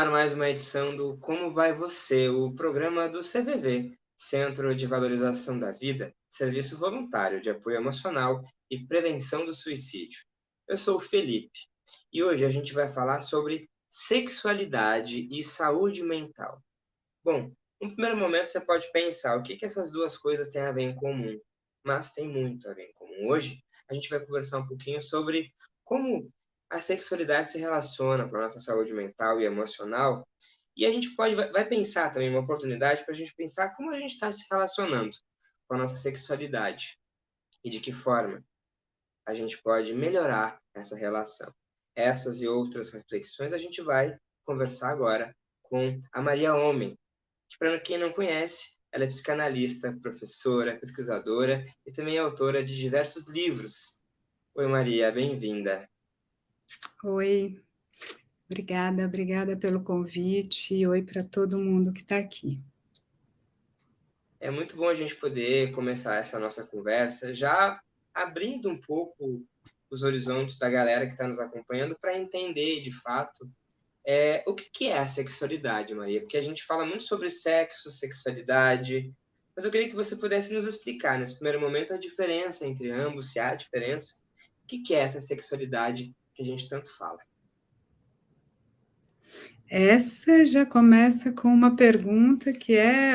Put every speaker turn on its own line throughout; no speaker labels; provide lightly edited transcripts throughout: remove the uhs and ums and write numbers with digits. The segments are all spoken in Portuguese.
ar mais uma edição do Como Vai Você, o programa do CVV, Centro de Valorização da Vida, Serviço Voluntário de Apoio Emocional e Prevenção do Suicídio. Eu sou o Felipe e hoje a gente vai falar sobre sexualidade e saúde mental. Bom, no primeiro momento você pode pensar o que essas duas coisas têm a ver em comum, mas tem muito a ver em comum. Hoje a gente vai conversar um pouquinho sobre como a sexualidade se relaciona com a nossa saúde mental e emocional, e a gente vai pensar também uma oportunidade para a gente pensar como a gente está se relacionando com a nossa sexualidade e de que forma a gente pode melhorar essa relação. Essas e outras reflexões a gente vai conversar agora com a Maria Homem, que, para quem não conhece, ela é psicanalista, professora, pesquisadora e também é autora de diversos livros. Oi, Maria, bem-vinda.
Oi, obrigada pelo convite e oi para todo mundo que está aqui.
É muito bom a gente poder começar essa nossa conversa já abrindo um pouco os horizontes da galera que está nos acompanhando para entender, de fato, o que é a sexualidade, Maria? Porque a gente fala muito sobre sexo, sexualidade, mas eu queria que você pudesse nos explicar, nesse primeiro momento, a diferença entre ambos, se há diferença. O que é essa sexualidade que a gente tanto fala?
Essa já começa com uma pergunta que é,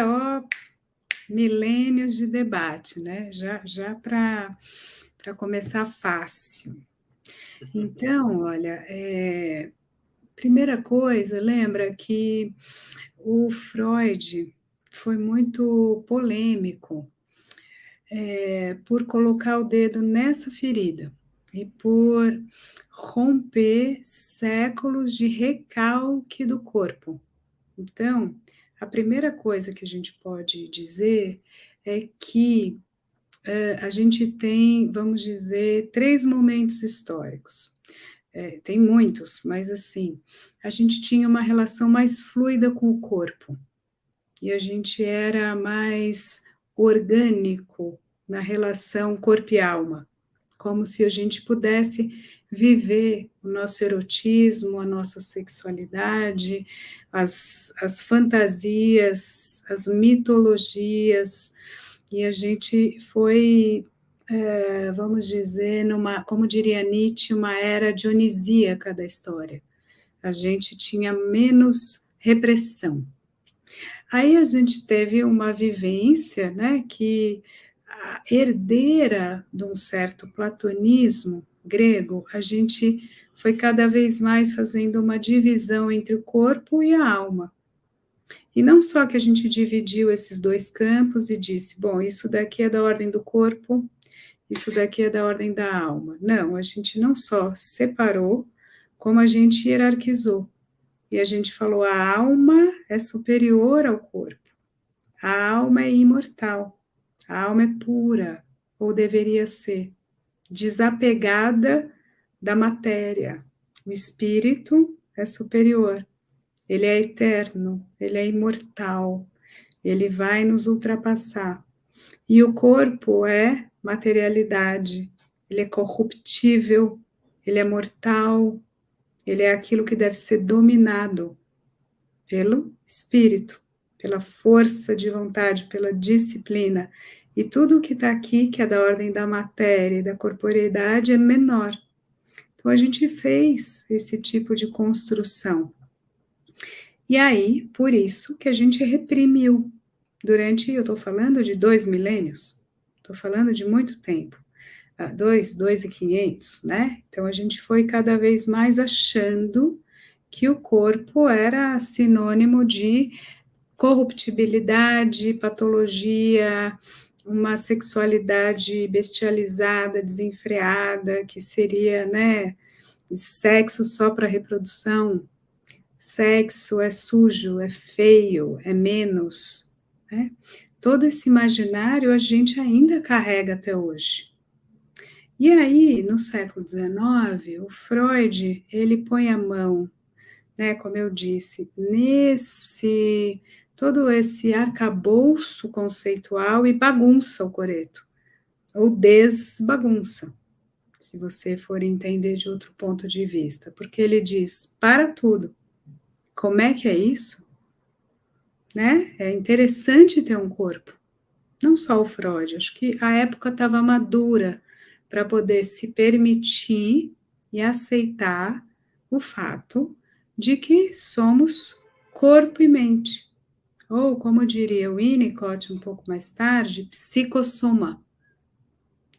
milênios de debate, né? Já para começar fácil. Então, olha, primeira coisa, lembra que o Freud foi muito polêmico por colocar o dedo nessa ferida e por romper séculos de recalque do corpo. Então, a primeira coisa que a gente pode dizer é que a gente tem, vamos dizer, 3 momentos históricos. Tem muitos, mas assim, a gente tinha uma relação mais fluida com o corpo e a gente era mais orgânico na relação corpo e alma, como se a gente pudesse viver o nosso erotismo, a nossa sexualidade, as fantasias, as mitologias, e a gente foi, vamos dizer, como diria Nietzsche, uma era dionisíaca da história. A gente tinha menos repressão. Aí a gente teve uma vivência, né, que a herdeira de um certo platonismo grego, a gente foi cada vez mais fazendo uma divisão entre o corpo e a alma. E não só que a gente dividiu esses dois campos e disse, bom, isso daqui é da ordem do corpo, isso daqui é da ordem da alma. Não, a gente não só separou, como a gente hierarquizou. E a gente falou, a alma é superior ao corpo. A alma é imortal, a alma é pura, ou deveria ser, desapegada da matéria. O espírito é superior, ele é eterno, ele é imortal, ele vai nos ultrapassar. E o corpo é materialidade, ele é corruptível, ele é mortal, ele é aquilo que deve ser dominado pelo espírito, pela força de vontade, pela disciplina. E tudo que está aqui, que é da ordem da matéria e da corporeidade, é menor. Então, a gente fez esse tipo de construção. E aí, por isso que a gente reprimiu durante, eu estou falando de 2 milênios, estou falando de muito tempo, 2.500, né? Então, a gente foi cada vez mais achando que o corpo era sinônimo de corruptibilidade, patologia, uma sexualidade bestializada, desenfreada, que seria, né, sexo só para reprodução, sexo é sujo, é feio, é menos, né? Todo esse imaginário a gente ainda carrega até hoje. E aí, no século XIX, o Freud, ele põe a mão, né, como eu disse, nesse todo esse arcabouço conceitual e bagunça o coreto, ou desbagunça, se você for entender de outro ponto de vista, porque ele diz, para tudo, Como é que é isso? Né? É interessante ter um corpo. Não só o Freud, acho que a época estava madura para poder se permitir e aceitar o fato de que somos corpo e mente. Ou, como diria o Winnicott um pouco mais tarde, psicossoma,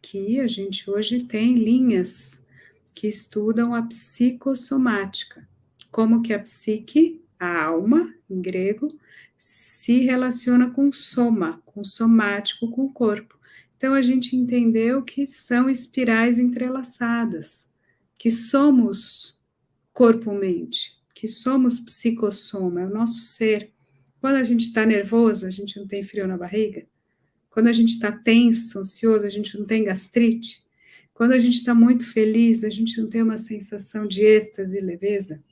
que a gente hoje tem linhas que estudam a psicossomática, como que a psique, a alma, em grego, se relaciona com soma, com somático, com o corpo. Então a gente entendeu que são espirais entrelaçadas, que somos corpo-mente, que somos psicossoma, é o nosso ser. Quando a gente está nervoso, a gente não tem frio na barriga. Quando a gente está tenso, ansioso, a gente não tem gastrite. Quando a gente está muito feliz, a gente não tem uma sensação de êxtase e leveza.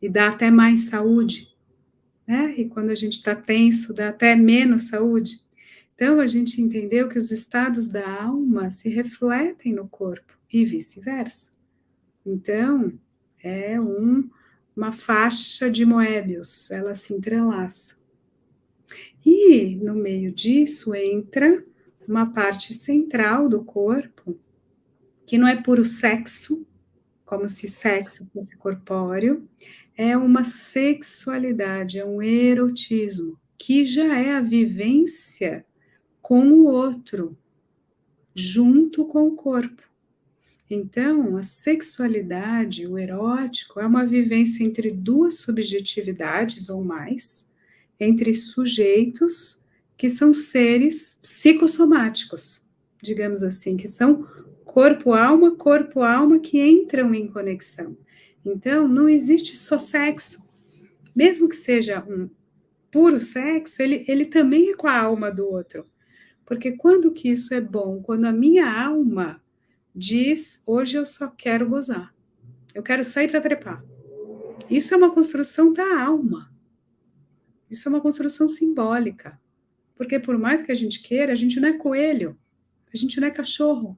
E dá até mais saúde. Né? E quando a gente está tenso, dá até menos saúde. Então, a gente entendeu que os estados da alma se refletem no corpo e vice-versa. Então, é uma faixa de Moebius, ela se entrelaça. E no meio disso entra uma parte central do corpo, que não é puro sexo, como se sexo fosse corpóreo, é uma sexualidade, é um erotismo, que já é a vivência com o outro, junto com o corpo. Então, a sexualidade, o erótico, é uma vivência entre duas subjetividades ou mais, entre sujeitos que são seres psicossomáticos, digamos assim, que são corpo-alma, que entram em conexão. Então, não existe só sexo. Mesmo que seja um puro sexo, ele também é com a alma do outro. Porque quando que isso é bom? Quando a minha alma diz, hoje eu só quero gozar. Eu quero sair para trepar. Isso é uma construção da alma. Isso é uma construção simbólica. Porque por mais que a gente queira, a gente não é coelho. A gente não é cachorro.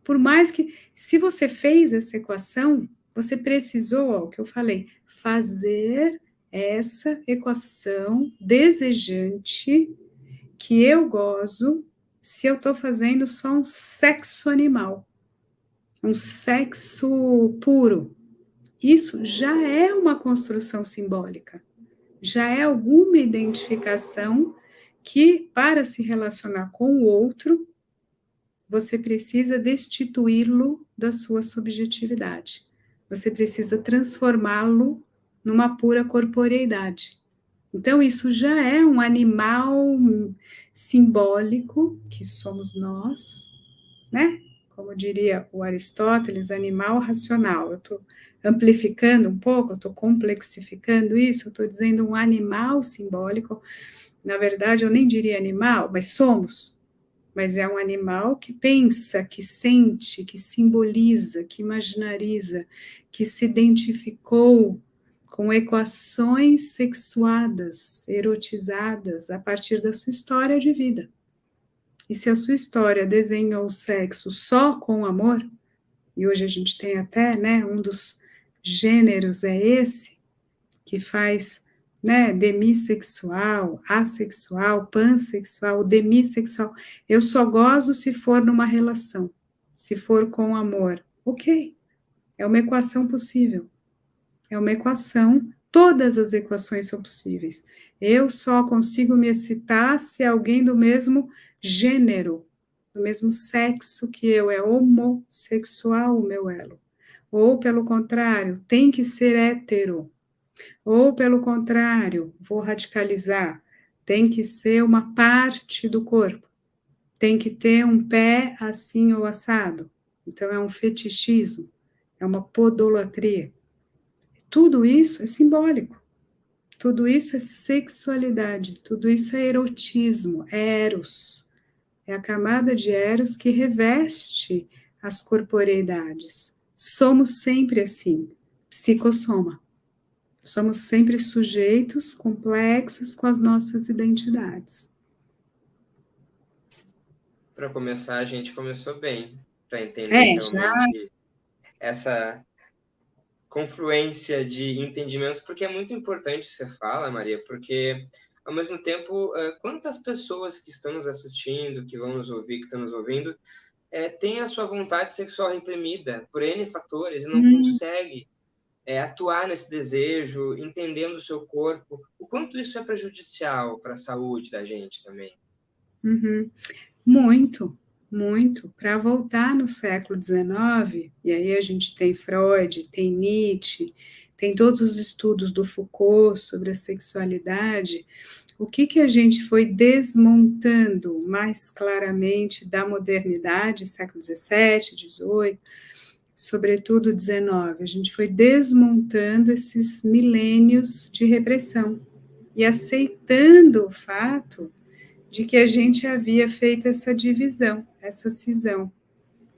Por mais que, se você fez essa equação, você precisou, ó, o que eu falei, fazer essa equação desejante que eu gozo se eu estou fazendo só um sexo animal, um sexo puro. Isso já é uma construção simbólica, já é alguma identificação que, para se relacionar com o outro, você precisa destituí-lo da sua subjetividade. Você precisa transformá-lo numa pura corporeidade. Então, isso já é um animal simbólico, que somos nós, né? Como diria o Aristóteles, animal racional. Eu estou amplificando um pouco, eu estou complexificando isso, eu estou dizendo um animal simbólico. Na verdade, eu nem diria animal, mas somos. Mas é um animal que pensa, que sente, que simboliza, que imaginariza, que se identificou com equações sexuadas, erotizadas, a partir da sua história de vida. E se a sua história desenhou o sexo só com amor, e hoje a gente tem até, né, um dos gêneros é esse, que faz, né, demissexual, assexual, pansexual, demissexual. Eu só gozo se for numa relação, se for com amor. Ok, é uma equação possível. É uma equação, todas as equações são possíveis. Eu só consigo me excitar se é alguém do mesmo gênero, do mesmo sexo que eu, é homossexual o meu elo. Ou, pelo contrário, tem que ser hétero. Ou, pelo contrário, vou radicalizar, tem que ser uma parte do corpo, tem que ter um pé assim ou assado. Então, é um fetichismo, é uma podolatria. Tudo isso é simbólico, tudo isso é sexualidade, tudo isso é erotismo, é eros. É a camada de eros que reveste as corporeidades. Somos sempre assim, psicossoma. Somos sempre sujeitos complexos com as nossas identidades.
Para começar, a gente começou bem, para entender
É, já
realmente essa confluência de entendimentos, porque é muito importante você fala, Maria, porque ao mesmo tempo, quantas pessoas que estão nos assistindo, que vão nos ouvir, que estão nos ouvindo, têm a sua vontade sexual reprimida por N fatores e não
Hum,
consegue atuar nesse desejo, entendendo o seu corpo, o quanto isso é prejudicial para a saúde da gente também.
uhum. Muito, muito. Para voltar no século XIX, e aí a gente tem Freud, tem Nietzsche, tem todos os estudos do Foucault sobre a sexualidade, o que que a gente foi desmontando mais claramente da modernidade, século XVII, XVIII, sobretudo XIX, a gente foi desmontando esses milênios de repressão e aceitando o fato de que a gente havia feito essa divisão, essa cisão,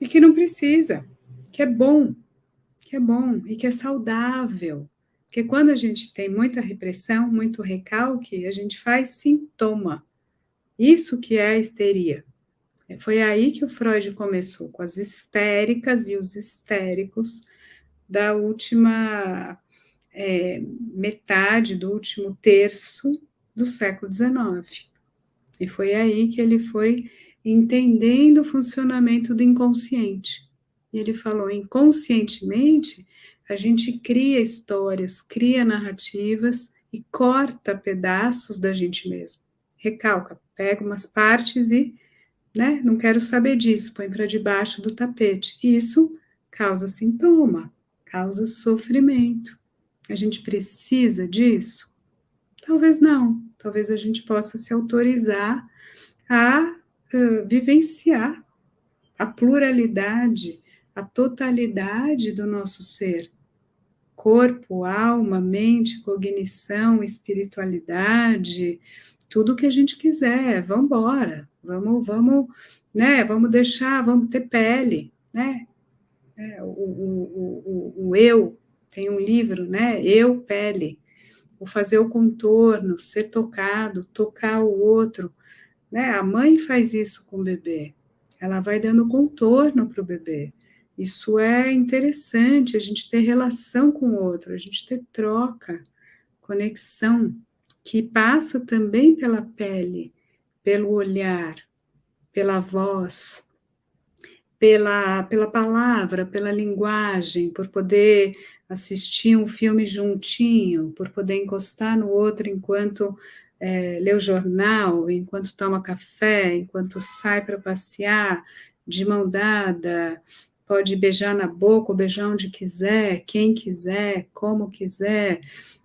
e que não precisa, que é bom e que é saudável. Porque quando a gente tem muita repressão, muito recalque, a gente faz sintoma. Isso que é a histeria. Foi aí que o Freud começou, com as histéricas e os histéricos da última metade, do último terço do século XIX. E foi aí que ele foi entendendo o funcionamento do inconsciente. E ele falou: inconscientemente, a gente cria histórias, cria narrativas e corta pedaços da gente mesmo. Recalca, pega umas partes e, né, não quero saber disso, põe para debaixo do tapete. Isso causa sintoma, causa sofrimento. A gente precisa disso? Talvez não. Talvez a gente possa se autorizar a vivenciar a pluralidade, a totalidade do nosso ser. Corpo, alma, mente, cognição, espiritualidade, tudo que a gente quiser, vamos embora, vamos, né, vamos deixar, vamos ter pele, né, o eu, tem um livro, né, eu, pele, o fazer o contorno, ser tocado, tocar o outro, né? A mãe faz isso com o bebê, ela vai dando contorno para o bebê. Isso é interessante, a gente ter relação com o outro, a gente ter troca, conexão, que passa também pela pele, pelo olhar, pela voz, pela palavra, pela linguagem, por poder assistir um filme juntinho, por poder encostar no outro enquanto lê o jornal, enquanto toma café, enquanto sai para passear, de mão dada, pode beijar na boca ou beijar onde quiser, quem quiser, como quiser.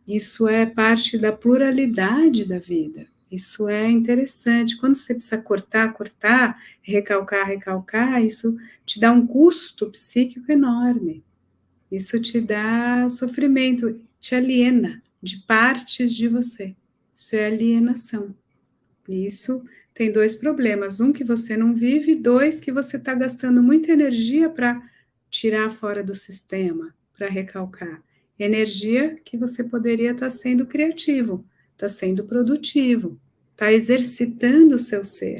Isso é parte da pluralidade da vida. Isso é interessante. Quando você precisa cortar, cortar, recalcar, isso te dá um custo psíquico enorme. Isso te dá sofrimento, te aliena de partes de você. Isso é alienação. E isso tem dois problemas: um, que você não vive, dois, que você está gastando muita energia para tirar fora do sistema, para recalcar. Energia que você poderia estar sendo criativo, está sendo produtivo, está exercitando o seu ser.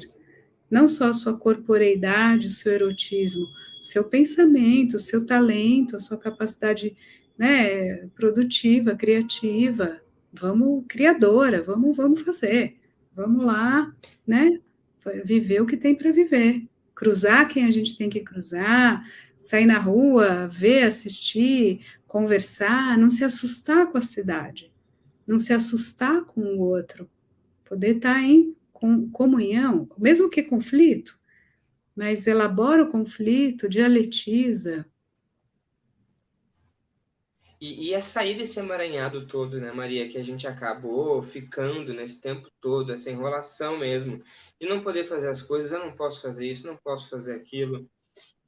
Não só a sua corporeidade, o seu erotismo, seu pensamento, o seu talento, a sua capacidade, né, produtiva, criativa. Vamos, criadora, vamos fazer. Vamos lá, né? Viver o que tem para viver. Cruzar quem a gente tem que cruzar, sair na rua, ver, assistir, conversar, não se assustar com a cidade, não se assustar com o outro, poder estar em comunhão, mesmo que conflito, mas elabora o conflito, dialetiza.
E é sair desse emaranhado todo, né, Maria, que a gente acabou ficando nesse tempo todo, essa enrolação mesmo, de não poder fazer as coisas, eu não posso fazer isso, não posso fazer aquilo.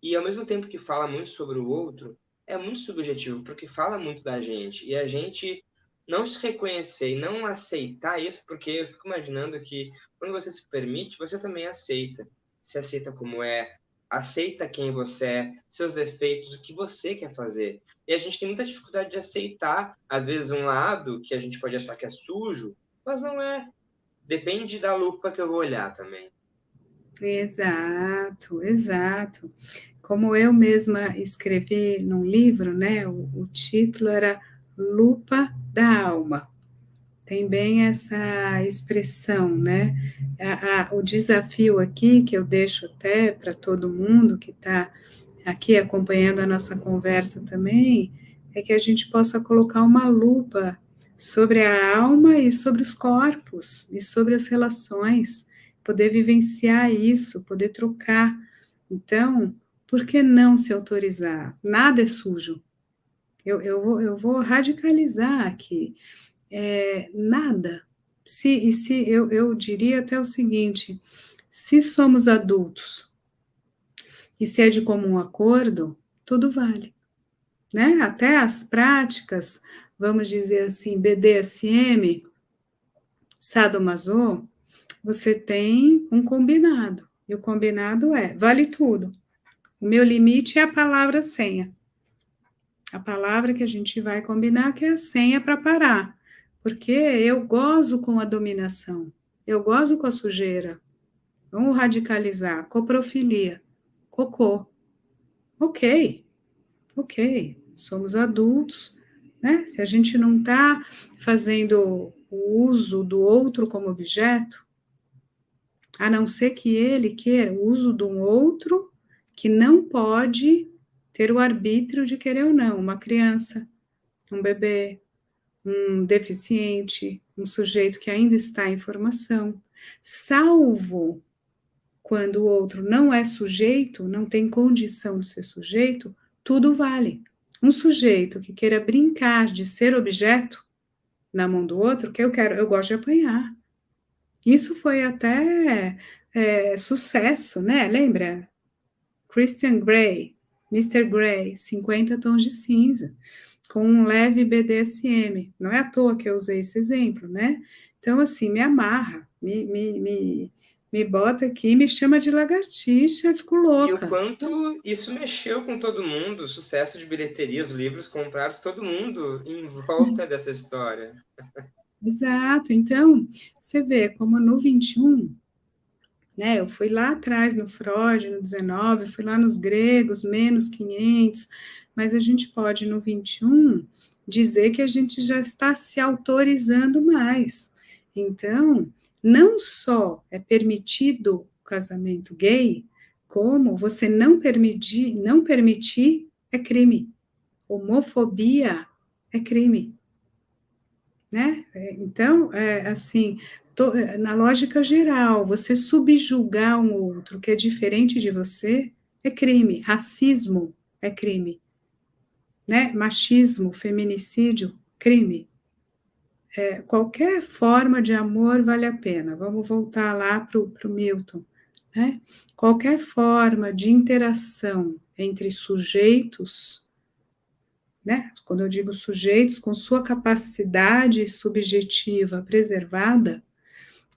E ao mesmo tempo que fala muito sobre o outro, é muito subjetivo, porque fala muito da gente. E a gente não se reconhecer e não aceitar isso, porque eu fico imaginando que quando você se permite, você também aceita. Se aceita como é, aceita quem você é, seus defeitos, o que você quer fazer. E a gente tem muita dificuldade de aceitar, às vezes, um lado que a gente pode achar que é sujo, mas não é. Depende da lupa que eu vou olhar também.
Exato, exato. como eu mesma escrevi num livro, né, o título era Lupa da Alma. Tem bem essa expressão, né? O desafio aqui, que eu deixo até para todo mundo que está aqui acompanhando a nossa conversa também, é que a gente possa colocar uma lupa sobre a alma e sobre os corpos, e sobre as relações, poder vivenciar isso, poder trocar. Então, por que não se autorizar? Nada é sujo. Eu vou radicalizar aqui. Nada. Eu diria até o seguinte: se somos adultos e se é de comum acordo, tudo vale, né? Até as práticas, vamos dizer assim, BDSM, sadomaso, você tem um combinado. E o combinado vale tudo. O meu limite é a palavra senha. A palavra que a gente vai combinar, que é a senha para parar. Porque eu gozo com a dominação, eu gozo com a sujeira. Vamos radicalizar. Coprofilia, cocô. Ok, somos adultos, né? Se a gente não está fazendo o uso do outro como objeto, a não ser que ele queira o uso de um outro que não pode ter o arbítrio de querer ou não, uma criança, um bebê, um deficiente, um sujeito que ainda está em formação, salvo quando o outro não é sujeito, não tem condição de ser sujeito, tudo vale. Um sujeito que queira brincar de ser objeto na mão do outro, que eu gosto de apanhar. Isso foi até sucesso, né? Lembra? Christian Grey, Mr. Grey, 50 tons de cinza, com um leve BDSM. Não é à toa que eu usei esse exemplo, né? Então, assim, me amarra, me bota aqui, me chama de lagartixa, fico
E o
louca.
quanto isso mexeu com todo mundo, sucesso de bilheteria, os livros comprados, todo mundo em volta dessa história.
Exato. Então, você vê como no 21, né, eu fui lá atrás no Freud, no 19, fui lá nos gregos, menos 500, mas a gente pode, no 21, dizer que a gente já está se autorizando mais. Então, não só é permitido o casamento gay, como você não permitir é crime. Homofobia é crime, né? Então, assim, na lógica geral, você subjugar um outro que é diferente de você é crime. Racismo é crime, né? Machismo, feminicídio, crime. Qualquer forma de amor vale a pena. Vamos voltar lá para o Milton, né? Qualquer forma de interação entre sujeitos, né? Quando eu digo sujeitos, com sua capacidade subjetiva preservada,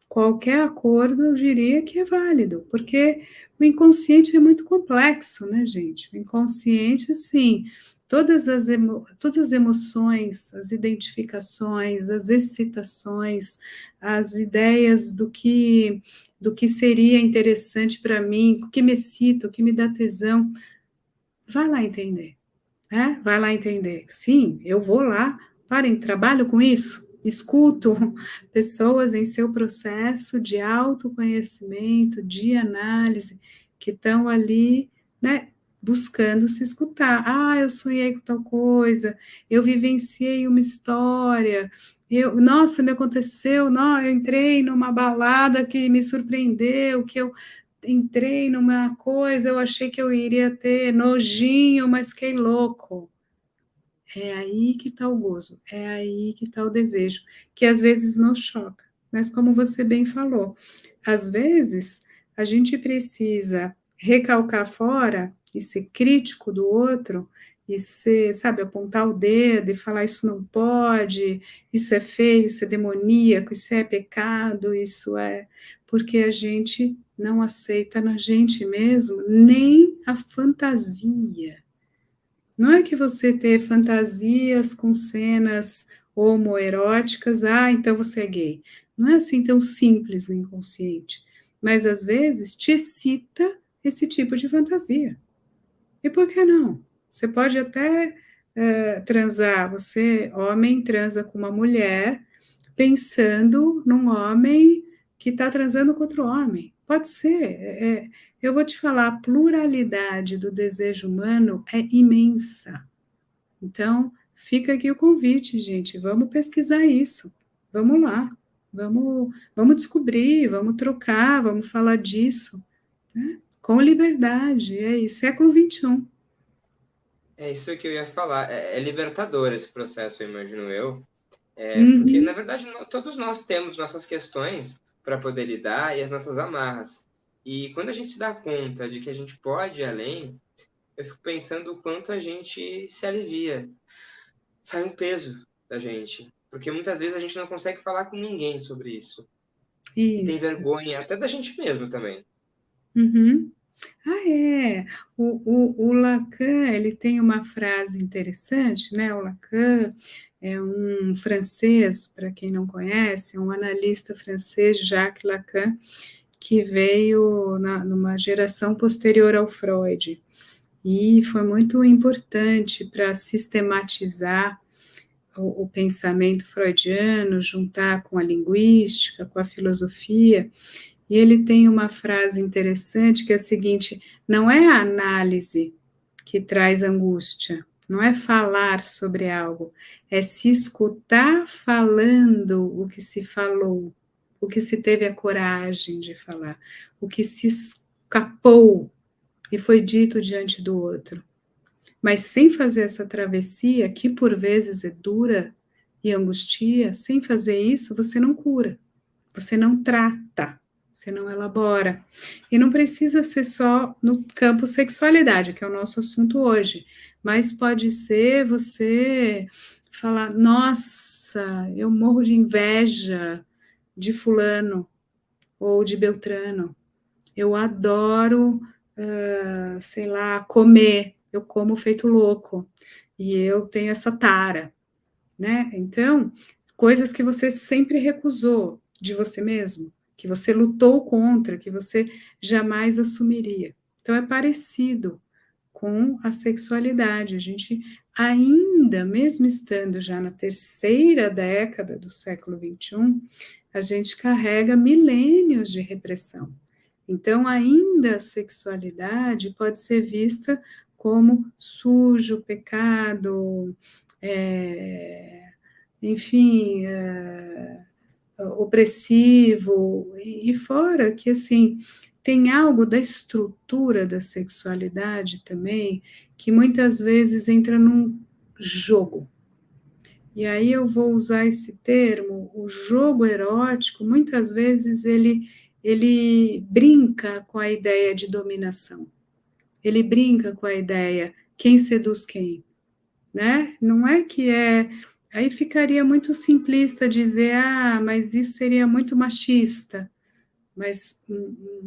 qualquer acordo eu diria que é válido, porque o inconsciente é muito complexo, né, gente? O inconsciente, assim, todas as emoções, as identificações, as excitações, as ideias do que seria interessante para mim, o que me excita, o que me dá tesão, vai lá entender, né? Vai lá entender. Sim, eu vou lá, trabalho com isso, escuto pessoas em seu processo de autoconhecimento, de análise, que estão ali, né, buscando se escutar. Ah, eu sonhei com tal coisa, eu vivenciei uma história, nossa, me aconteceu, não, eu entrei numa balada que me surpreendeu, que eu entrei numa coisa, eu achei que eu iria ter nojinho, mas fiquei louco. É aí que está o gozo, é aí que está o desejo, que às vezes nos choca. Mas como você bem falou, às vezes a gente precisa recalcar fora e ser crítico do outro, e ser, sabe, apontar o dedo e falar isso não pode, isso é feio, isso é demoníaco, isso é pecado, isso é... Porque a gente não aceita na gente mesmo nem a fantasia. Não é que você ter fantasias com cenas homoeróticas, então você é gay. Não é assim tão simples no inconsciente. Mas às vezes te excita esse tipo de fantasia. E por que não? Você pode até transar, você, homem, transa com uma mulher, pensando num homem que está transando com outro homem. Pode ser. Eu vou te falar, a pluralidade do desejo humano é imensa. Então, fica aqui o convite, gente. Vamos pesquisar isso. Vamos lá. Vamos descobrir, vamos trocar, vamos falar disso, né? Com liberdade. É isso, século XXI.
É isso que eu ia falar. É libertador esse processo, eu imagino eu. Porque, na
Uhum.
verdade, todos nós temos nossas questões para poder lidar e as nossas amarras. E quando a gente se dá conta de que a gente pode ir além, eu fico pensando o quanto a gente se alivia. Sai um peso da gente. Porque muitas vezes a gente não consegue falar com ninguém sobre isso. E tem
Isso.
vergonha até da gente mesmo também.
Uhum. Ah, é. O Lacan, ele tem uma frase interessante, né? O Lacan é um francês, para quem não conhece, é um analista francês, Jacques Lacan, que veio numa geração posterior ao Freud. E foi muito importante para sistematizar o pensamento freudiano, juntar com a linguística, com a filosofia. E ele tem uma frase interessante que é a seguinte: não é a análise que traz angústia, não é falar sobre algo, é se escutar falando o que se falou, o que se teve a coragem de falar, o que se escapou e foi dito diante do outro. Mas sem fazer essa travessia, que por vezes é dura e angustia, sem fazer isso, você não cura, você não trata, você não elabora. E não precisa ser só no campo sexualidade, que é o nosso assunto hoje, mas pode ser você falar: nossa, eu morro de inveja de fulano ou de Beltrano, eu adoro, sei lá, comer, eu como feito louco, e eu tenho essa tara, né? Então, coisas que você sempre recusou de você mesmo, que você lutou contra, que você jamais assumiria. Então, é parecido com a sexualidade. A gente ainda, mesmo estando já na terceira década do século XXI, a gente carrega milênios de repressão. Então, ainda a sexualidade pode ser vista como sujo, pecado, enfim, opressivo, e fora que, assim, tem algo da estrutura da sexualidade também, que muitas vezes entra num jogo. E aí eu vou usar esse termo, o jogo erótico, muitas vezes ele brinca com a ideia de dominação. Ele brinca com a ideia quem seduz quem, né? Não é que é. Aí ficaria muito simplista dizer, mas isso seria muito machista. Mas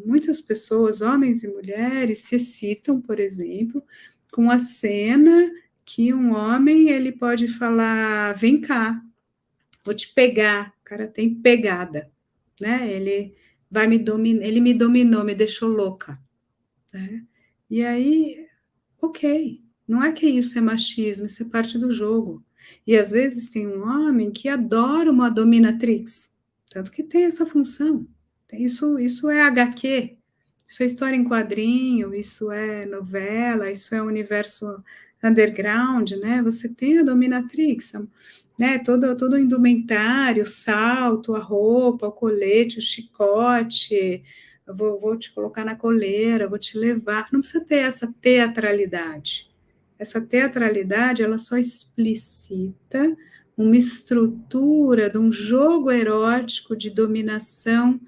muitas pessoas, homens e mulheres, se excitam, por exemplo, com a cena que um homem ele pode falar, vem cá, vou te pegar, o cara tem pegada, né? Ele vai me dominar, ele me dominou, me deixou louca, né? E aí, ok, não é que isso é machismo, isso é parte do jogo. E às vezes tem um homem que adora uma dominatrix, tanto que tem essa função. Isso é HQ, isso é história em quadrinho, isso é novela, isso é universo underground, né? Você tem a dominatrix, né? Todo o indumentário, o salto, a roupa, o colete, o chicote, vou te colocar na coleira, vou te levar. Não precisa ter essa teatralidade. Essa teatralidade, ela só explicita uma estrutura de um jogo erótico de dominação,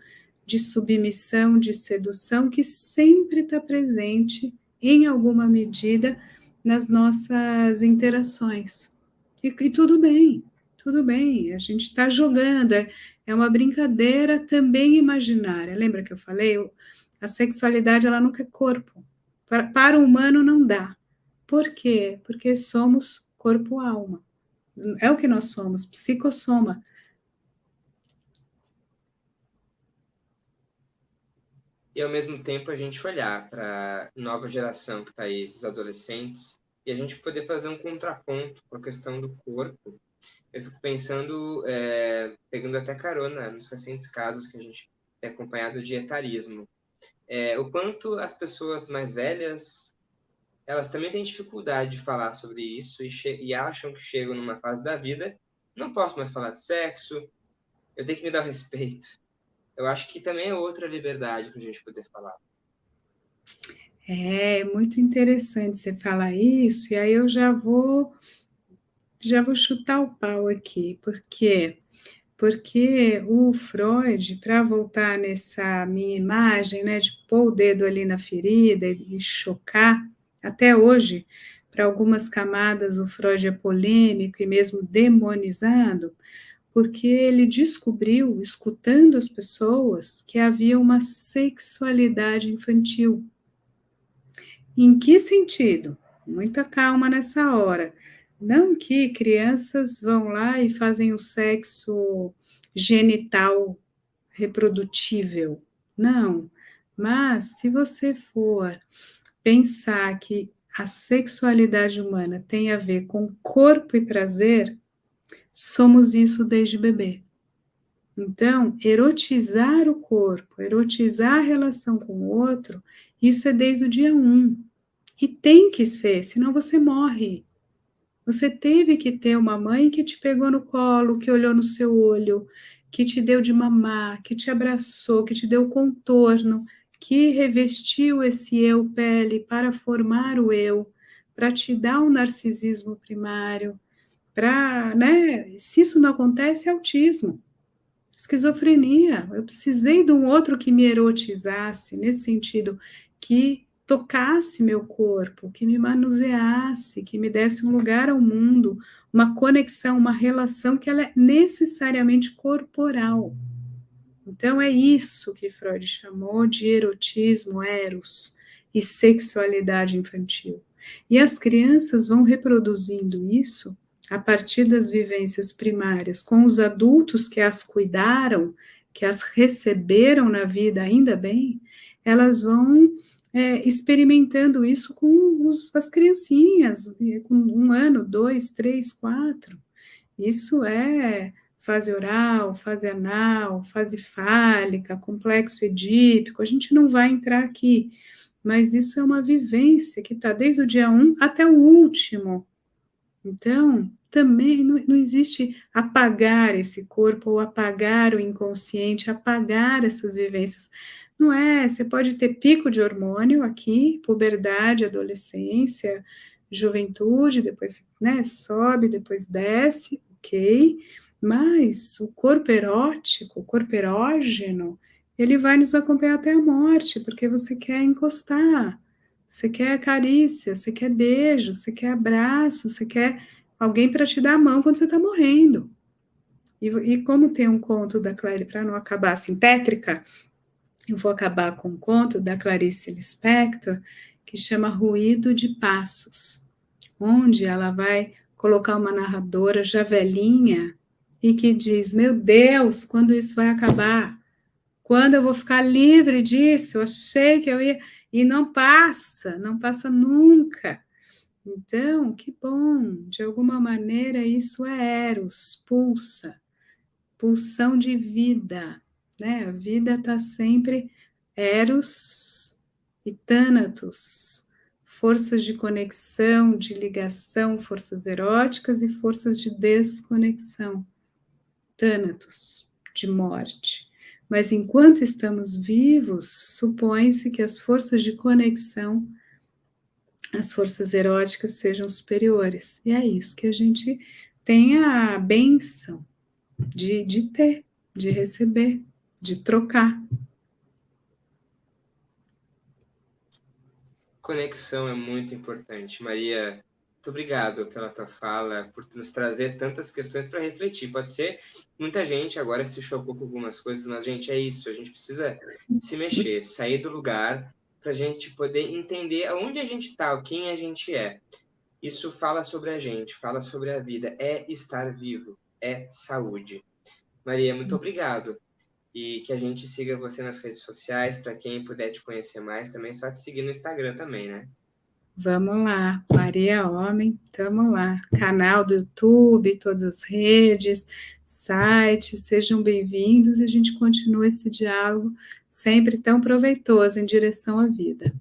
de submissão, de sedução, que sempre está presente, em alguma medida, nas nossas interações. E tudo bem, a gente está jogando, é uma brincadeira também imaginária. Lembra que eu falei? A sexualidade, ela nunca é corpo. Para o humano não dá. Por quê? Porque somos corpo-alma. É o que nós somos, psicossoma.
e, ao mesmo tempo, a gente olhar para a nova geração que está aí, esses adolescentes, e a gente poder fazer um contraponto com a questão do corpo. Eu fico pensando, pegando até carona nos recentes casos que a gente tem acompanhado de etarismo. O quanto as pessoas mais velhas, elas também têm dificuldade de falar sobre isso e acham que chegam numa fase da vida, não posso mais falar de sexo, eu tenho que me dar o respeito. Eu acho que também é outra liberdade para a gente poder falar.
É muito interessante você falar isso, e aí eu já vou chutar o pau aqui. Por quê? Porque o Freud, para voltar nessa minha imagem, né, de pôr o dedo ali na ferida e chocar, até hoje, para algumas camadas, o Freud é polêmico e mesmo demonizado, porque ele descobriu, escutando as pessoas, que havia uma sexualidade infantil. Em que sentido? Muita calma nessa hora. Não que crianças vão lá e fazem o sexo genital reprodutível, não. Mas se você for pensar que a sexualidade humana tem a ver com corpo e prazer, somos isso desde bebê. Então, erotizar o corpo, erotizar a relação com o outro, isso é desde o dia 1. E tem que ser, senão você morre. Você teve que ter uma mãe que te pegou no colo, que olhou no seu olho, que te deu de mamar, que te abraçou, que te deu contorno, que revestiu esse eu pele para formar o eu, para te dar um narcisismo primário, para, né? Se isso não acontece, é autismo. Esquizofrenia. Eu precisei de um outro que me erotizasse, nesse sentido, que tocasse meu corpo, que me manuseasse, que me desse um lugar ao mundo, uma conexão, uma relação que ela é necessariamente corporal. Então é isso que Freud chamou de erotismo, eros e sexualidade infantil. E as crianças vão reproduzindo isso a partir das vivências primárias com os adultos que as cuidaram, que as receberam na vida, ainda bem, elas vão experimentando isso com as criancinhas, com 1 ano, 2, 3, 4. Isso é fase oral, fase anal, fase fálica, complexo edípico, a gente não vai entrar aqui, mas isso é uma vivência que está desde o dia 1 até o último. Então, também não existe apagar esse corpo, ou apagar o inconsciente, apagar essas vivências. Não é, você pode ter pico de hormônio aqui, puberdade, adolescência, juventude, depois, né, sobe, depois desce, ok, mas o corpo erótico, o corpo erógeno, ele vai nos acompanhar até a morte, porque você quer encostar, você quer carícia, você quer beijo, você quer abraço, você quer alguém para te dar a mão quando você está morrendo. E como tem um conto da Clarice, para não acabar assim, tétrica, eu vou acabar com um conto da Clarice Lispector, que chama Ruído de Passos, onde ela vai colocar uma narradora já velhinha e que diz, meu Deus, quando isso vai acabar? Quando eu vou ficar livre disso? Eu achei que eu ia... E não passa nunca. Então, que bom, de alguma maneira isso é eros, pulsão de vida, né? A vida está sempre eros e tânatos, forças de conexão, de ligação, forças eróticas e forças de desconexão, tânatos, de morte. Mas enquanto estamos vivos, supõe-se que as forças de conexão, as forças eróticas sejam superiores. E é isso que a gente tem a bênção de ter, de receber, de trocar.
Conexão é muito importante. Maria, muito obrigado pela tua fala, por nos trazer tantas questões para refletir. Pode ser muita gente agora se chocou com algumas coisas, mas, gente, é isso. A gente precisa se mexer, sair do lugar para a gente poder entender aonde a gente está, quem a gente é. Isso fala sobre a gente, fala sobre a vida. É estar vivo, é saúde. Maria, muito obrigado. e que a gente siga você nas redes sociais. Para quem puder te conhecer mais, também só te seguir no Instagram também, né?
Vamos lá, Maria Homem, estamos lá. Canal do YouTube, todas as redes, site, sejam bem-vindos e a gente continua esse diálogo sempre tão proveitoso em direção à vida.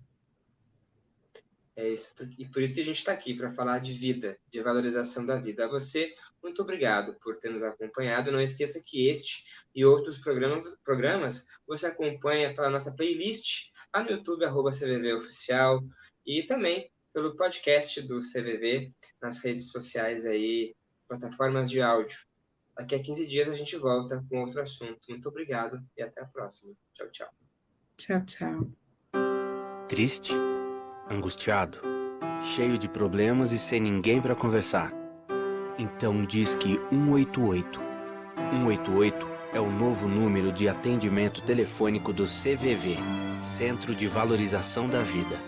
É isso, e por isso que a gente está aqui, para falar de vida, de valorização da vida. A você, muito obrigado por ter nos acompanhado. Não esqueça que este e outros programas você acompanha pela nossa playlist lá no YouTube, @CVV Oficial, e também pelo podcast do CVV, nas redes sociais aí, plataformas de áudio. Daqui a 15 dias a gente volta com outro assunto. Muito obrigado e até a próxima. Tchau, tchau.
Tchau, tchau.
Triste? Angustiado? Cheio de problemas e sem ninguém para conversar? Então disque 188. 188 é o novo número de atendimento telefônico do CVV, Centro de Valorização da Vida.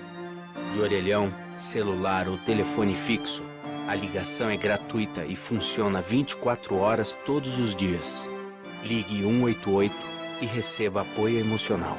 De orelhão, celular ou telefone fixo, a ligação é gratuita e funciona 24 horas todos os dias. Ligue 188 e receba apoio emocional.